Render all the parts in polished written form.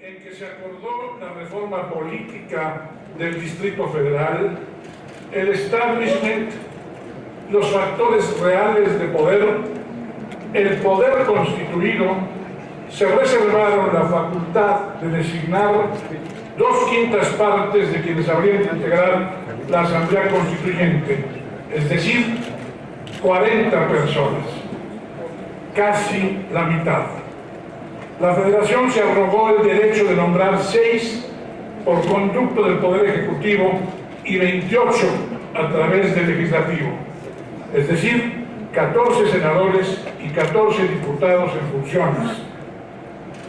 en que se acordó la reforma política del Distrito Federal, el establishment, los factores reales de poder, el poder constituido, se reservaron la facultad de designar 2/5 partes de quienes habrían de integrar la Asamblea Constituyente, es decir, 40 personas, casi la mitad. La Federación se arrogó el derecho de nombrar 6 por conducto del Poder Ejecutivo y 28 a través del Legislativo, es decir, 14 senadores y 14 diputados en funciones.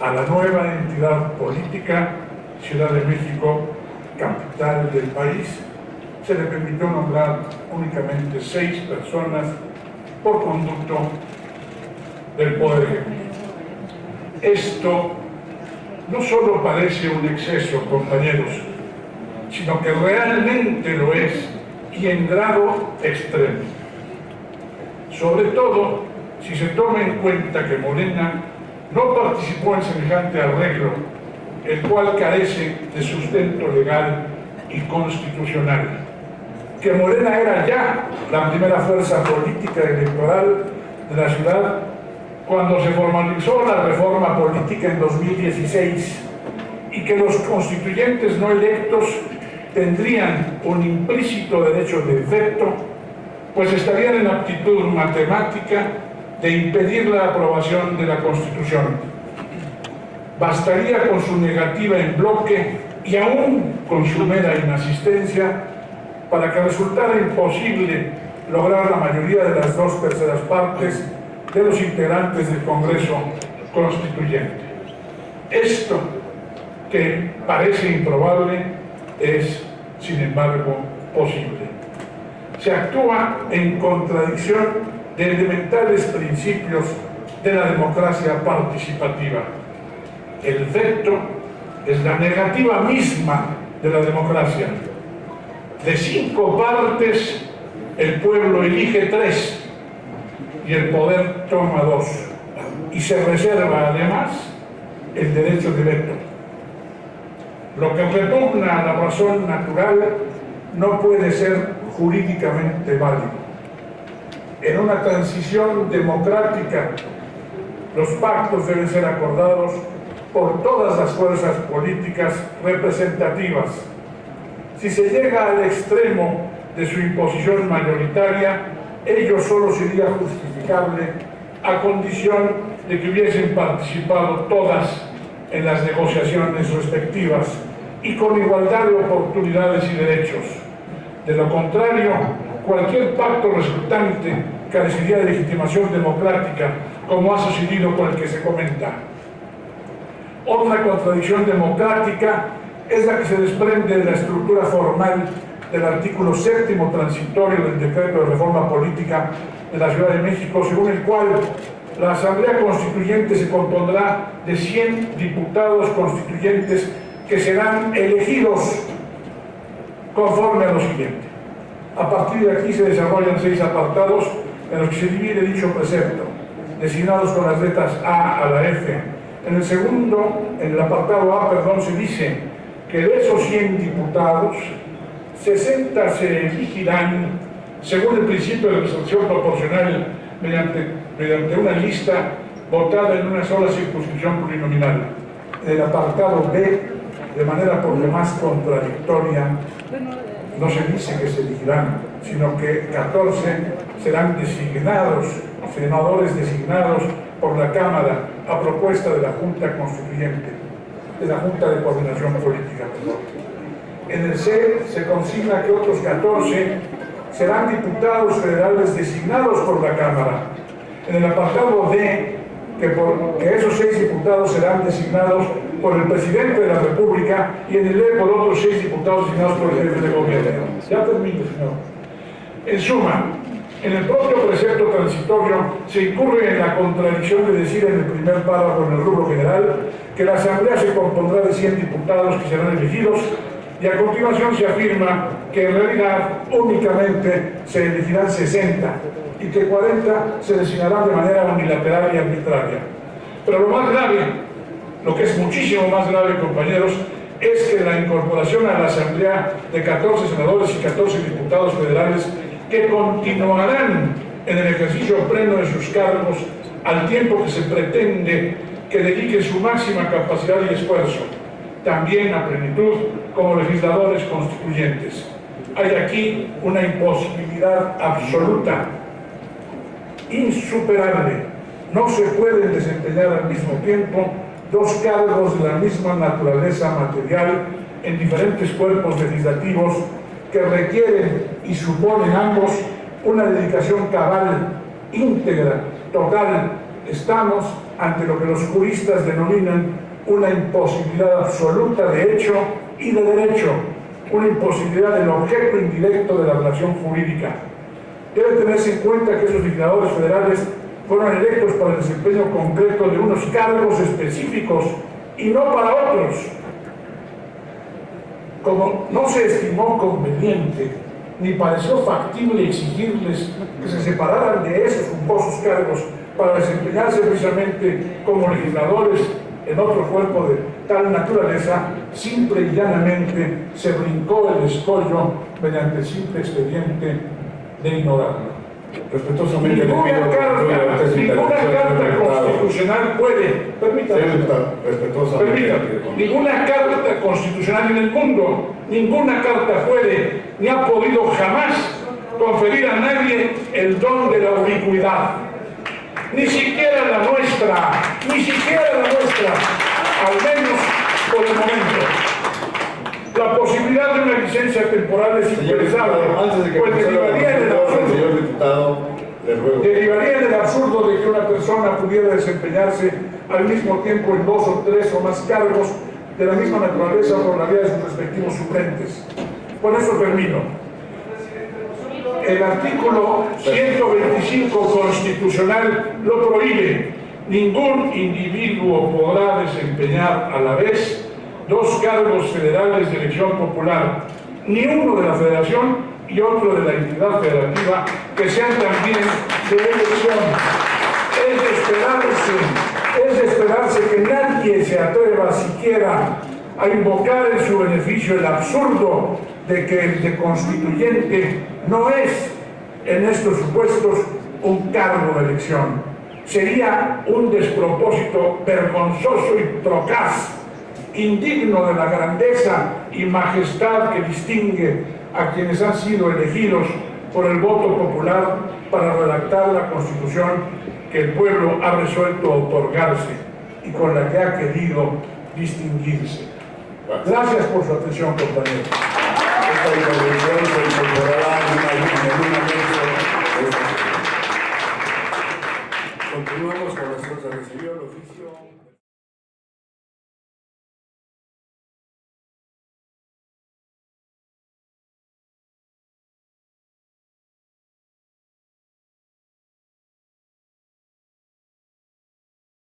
A la nueva entidad política, Ciudad de México, capital del país, se le permitió nombrar únicamente 6 personas por conducto del Poder Ejecutivo. Esto no solo parece un exceso, compañeros, sino que realmente lo es, y en grado extremo. Sobre todo si se toma en cuenta que Morena no participó en semejante arreglo, el cual carece de sustento legal y constitucional. Que Morena era ya la primera fuerza política electoral de la ciudad cuando se formalizó la reforma política en 2016, y que los constituyentes no electos tendrían un implícito derecho de veto, pues estarían en aptitud matemática de impedir la aprobación de la Constitución. Bastaría con su negativa en bloque y aún con su mera inasistencia para que resultara imposible lograr la mayoría de las 2/3 partes de los integrantes del Congreso Constituyente. Esto, que parece improbable, es, sin embargo, posible. Se actúa en contradicción de elementales principios de la democracia participativa. El veto es la negativa misma de la democracia. De 5 partes, el pueblo elige 3 y el poder toma 2, y se reserva además el derecho de veto. Lo que repugna a la razón natural no puede ser jurídicamente válido. En una transición democrática, los pactos deben ser acordados por todas las fuerzas políticas representativas. Si se llega al extremo de su imposición mayoritaria, ello solo sería justificable a condición de que hubiesen participado todas en las negociaciones respectivas y con igualdad de oportunidades y derechos. De lo contrario, cualquier pacto resultante carecería de legitimación democrática, como ha sucedido con el que se comenta. Otra contradicción democrática es la que se desprende de la estructura formal del artículo 7º transitorio del Decreto de Reforma Política de la Ciudad de México, según el cual la Asamblea Constituyente se compondrá de 100 diputados constituyentes que serán elegidos conforme a lo siguiente. A partir de aquí se desarrollan 6 apartados en los que se divide dicho precepto, designados con las letras A a la F. En el segundo, en el apartado A, se dice que de esos 100 diputados, 60 se elegirán según el principio de representación proporcional mediante una lista votada en una sola circunscripción plurinominal. En el apartado B, de manera por demás contradictoria, no se dice que se elegirán, sino que 14 serán designados, senadores designados por la Cámara a propuesta de la Junta Constituyente, de la Junta de Coordinación Política. En el C se consigna que otros 14 serán diputados federales designados por la Cámara. En el apartado D, que esos 6 diputados serán designados por el presidente de la República, y en el E por otros 6 diputados designados por el jefe de gobierno. Ya termino, señor. En suma, en el propio precepto transitorio se incurre en la contradicción de decir en el primer párrafo, en el rubro general, que la Asamblea se compondrá de 100 diputados que serán elegidos, y a continuación se afirma que en realidad únicamente se elegirán 60 y que 40 se designarán de manera unilateral y arbitraria. Pero lo más grave Lo que es muchísimo más grave, compañeros, es que la incorporación a la Asamblea de 14 senadores y 14 diputados federales que continuarán en el ejercicio pleno de sus cargos al tiempo que se pretende que dediquen su máxima capacidad y esfuerzo, también a plenitud como legisladores constituyentes. Hay aquí una imposibilidad absoluta, insuperable. No se pueden desempeñar al mismo tiempo dos cargos de la misma naturaleza material en diferentes cuerpos legislativos que requieren y suponen ambos una dedicación cabal, íntegra, total. Estamos ante lo que los juristas denominan una imposibilidad absoluta de hecho y de derecho, una imposibilidad del objeto indirecto de la relación jurídica. Debe tenerse en cuenta que esos legisladores federales fueron electos para el desempeño concreto de unos cargos específicos y no para otros. Como no se estimó conveniente ni pareció factible exigirles que se separaran de esos suntuosos cargos para desempeñarse precisamente como legisladores en otro cuerpo de tal naturaleza, simple y llanamente se brincó el escollo mediante el simple expediente de ignorarlo. Respetuosamente, ninguna carta constitucional puede, permítame, ninguna carta constitucional en el mundo, ninguna carta puede, ni ha podido jamás conferir a nadie el don de la ubicuidad. Ni siquiera la nuestra, al menos por el momento. La posibilidad de una licencia temporal es impensable, pues derivaría en el absurdo de que una persona pudiera desempeñarse al mismo tiempo en 2 o 3 o más cargos de la misma naturaleza por la vía de sus respectivos suplentes. Con eso termino. El artículo 125 constitucional lo prohíbe. Ningún individuo podrá desempeñar a la vez 2 cargos federales de elección popular, ni uno de la federación y otro de la entidad federativa que sean también de elección. Es de esperarse que nadie se atreva siquiera a invocar en su beneficio el absurdo de que el de constituyente no es, en estos supuestos, un cargo de elección. Sería un despropósito vergonzoso y procaz, indigno de la grandeza y majestad que distingue a quienes han sido elegidos por el voto popular para redactar la Constitución que el pueblo ha resuelto otorgarse y con la que ha querido distinguirse. Gracias por su atención, compañeros. Esta intervención se incorporará